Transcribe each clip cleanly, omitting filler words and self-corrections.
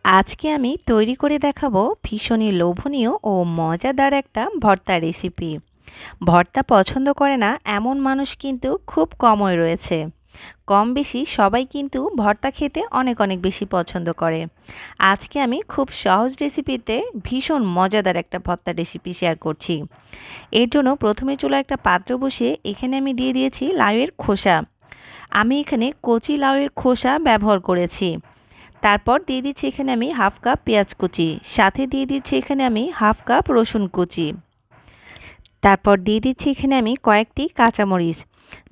আজকে আমি তৈরি করে দেখাবো ভীষণই লোভনীয় ও মজাদার একটা ভর্তা রেসিপি। ভর্তা পছন্দ করে না এমন মানুষ কিন্তু খুব কমই রয়েছে। কম বেশি সবাই কিন্তু ভর্তা খেতে অনেক অনেক বেশি পছন্দ করে। আজকে আমি খুব সহজ রেসিপিতে ভীষণ মজাদার একটা ভর্তা রেসিপি শেয়ার করছি। এর জন্য প্রথমে চুলায় একটা পাত্র বসিয়ে এখানে আমি দিয়ে দিয়েছি লাউয়ের খোসা। আমি এখানে কচি লাউয়ের খোসা ব্যবহার করেছি। তারপর দিয়ে দিচ্ছি এখানে আমি হাফ কাপ পেঁয়াজ কুচি, সাথে দিয়ে দিচ্ছি এখানে আমি হাফ কাপ রসুন কুচি। তারপর দিয়ে দিচ্ছি এখানে আমি কয়েকটি কাঁচামরিচ।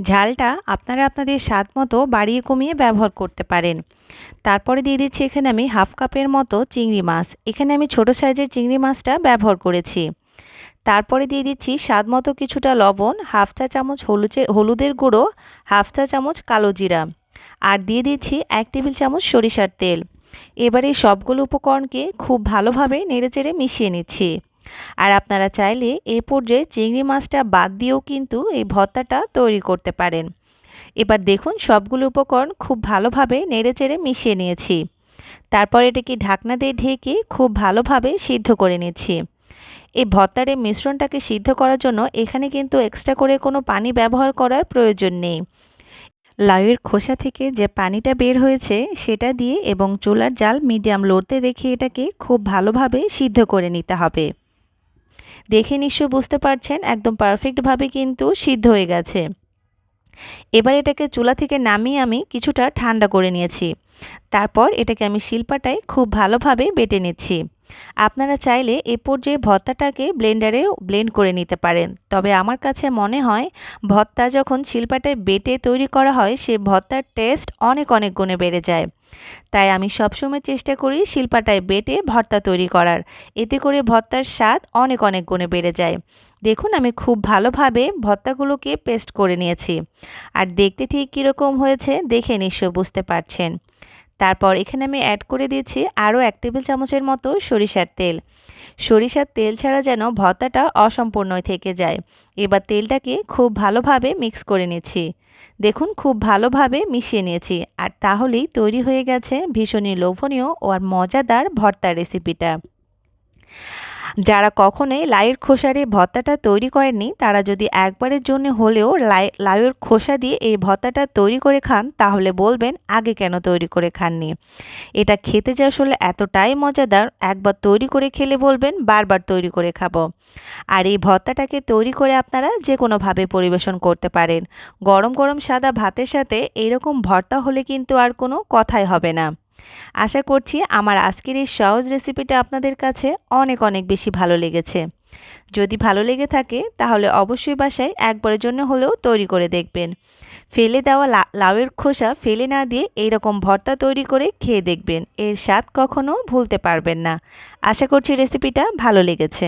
ঝালটা আপনারা আপনাদের স্বাদ মতো বাড়িয়ে কমিয়ে ব্যবহার করতে পারেন। তারপরে দিয়ে দিচ্ছি এখানে আমি হাফ কাপের মতো চিংড়ি মাছ। এখানে আমি ছোট সাইজের চিংড়ি মাছটা ব্যবহার করেছি। তারপরে দিয়ে দিচ্ছি স্বাদ মতো কিছুটা লবণ, হাফ চা চামচ হলুদের গুঁড়ো, হাফ চা চামচ কালো জিরা, আর দিয়ে দিচ্ছি 1 টেবিল চামচ সরিষার তেল। এবারে সবগুলো উপকরণকে খুব ভালোভাবে নেড়েচেড়ে মিশিয়ে নিচ্ছি। আর আপনারা চাইলে এই পর্যায়ে চিংড়ি মাছটা বাদ দিয়েও কিন্তু এই ভর্তাটা তৈরি করতে পারেন। এবার দেখুন সবগুলো উপকরণ খুব ভালোভাবে নেড়েচেড়ে মিশিয়ে নিয়েছি। তারপর এটাকে ঢাকনা দিয়ে ঢেকে খুব ভালোভাবে সিদ্ধ করে নিচ্ছি। এই ভর্তার এই মিশ্রণটাকে সিদ্ধ করার জন্য এখানে কিন্তু এক্সট্রা করে কোনো পানি ব্যবহার করার প্রয়োজন নেই। লাউয়ের খোসা থেকে যে পানিটা বের হয়েছে সেটা দিয়ে এবং চুলার জাল মিডিয়াম লোতে রেখে এটাকে খুব ভালোভাবে সিদ্ধ করে নিতে হবে। দেখে নিশ্চয় বুঝতে পারছেন একদম পারফেক্টভাবে কিন্তু সিদ্ধ হয়ে গেছে। এবার এটাকে চুলা থেকে নামিয়ে আমি কিছুটা ঠান্ডা করে নিয়েছি। তারপর এটাকে আমি শিলপাটায় খুব ভালোভাবে বেটে নিচ্ছি। আপনারা চাইলে এ পর্যায়ে ভর্তাটাকে ব্লেন্ডারেও ব্লেন্ড করে নিতে পারেন, তবে আমার কাছে মনে হয় ভর্তা যখন শিলপাটায় বেটে তৈরি করা হয় সে ভর্তার টেস্ট অনেক অনেক গুণে বেড়ে যায়। তাই আমি সবসময় চেষ্টা করি শিলপাটায় বেটে ভর্তা তৈরি করার। এতে করে ভর্তার স্বাদ অনেক অনেক গুণে বেড়ে যায়। দেখুন আমি খুব ভালোভাবে ভর্তাগুলোকে পেস্ট করে নিয়েছি। আর দেখতে ঠিক কীরকম হয়েছে দেখে নিশ্চয় বুঝতে পারছেন। তারপর এখানে আমি অ্যাড করে দিয়েছি আরও 1 টেবিল চামচের মতো সরিষার তেল। সরিষার তেল ছাড়া যেন ভর্তাটা অসম্পূর্ণ থেকে যায়। এবার তেলটাকে খুব ভালোভাবে মিক্স করে নিচ্ছি। দেখুন খুব ভালোভাবে মিশিয়ে নিয়েছি। আর তাহলেই তৈরি হয়ে গেছে ভীষণই লোভনীয় ও আর মজাদার ভর্তার রেসিপিটা। যারা কখনোই লাউয়ের খোসার এই ভর্তাটা তৈরি করেননি তারা যদি একবারের জন্য হলেও লাউয়ের খোসা দিয়ে এই ভর্তাটা তৈরি করে খান তাহলে বলবেন আগে কেন তৈরি করে খাননি। এটা খেতে যে আসলে এতটাই মজাদার, একবার তৈরি করে খেলে বলবেন বারবার তৈরি করে খাবো। আর এই ভর্তাটাকে তৈরি করে আপনারা যে কোনোভাবে পরিবেশন করতে পারেন। গরম গরম সাদা ভাতের সাথে এইরকম ভর্তা হলে কিন্তু আর কোনো কথাই হবে না। আশা করছি আমার আজকের এই সহজ রেসিপিটা আপনাদের কাছে অনেক অনেক বেশি ভালো লেগেছে। যদি ভালো লেগে থাকে তাহলে অবশ্যই বাসায় একবারের জন্য হলেও তৈরি করে দেখবেন। ফেলে দেওয়া লাউয়ের খোসা ফেলে না দিয়ে এইরকম ভর্তা তৈরি করে খেয়ে দেখবেন, এর স্বাদ কখনো ভুলতে পারবেন না। আশা করছি রেসিপিটা ভালো লেগেছে।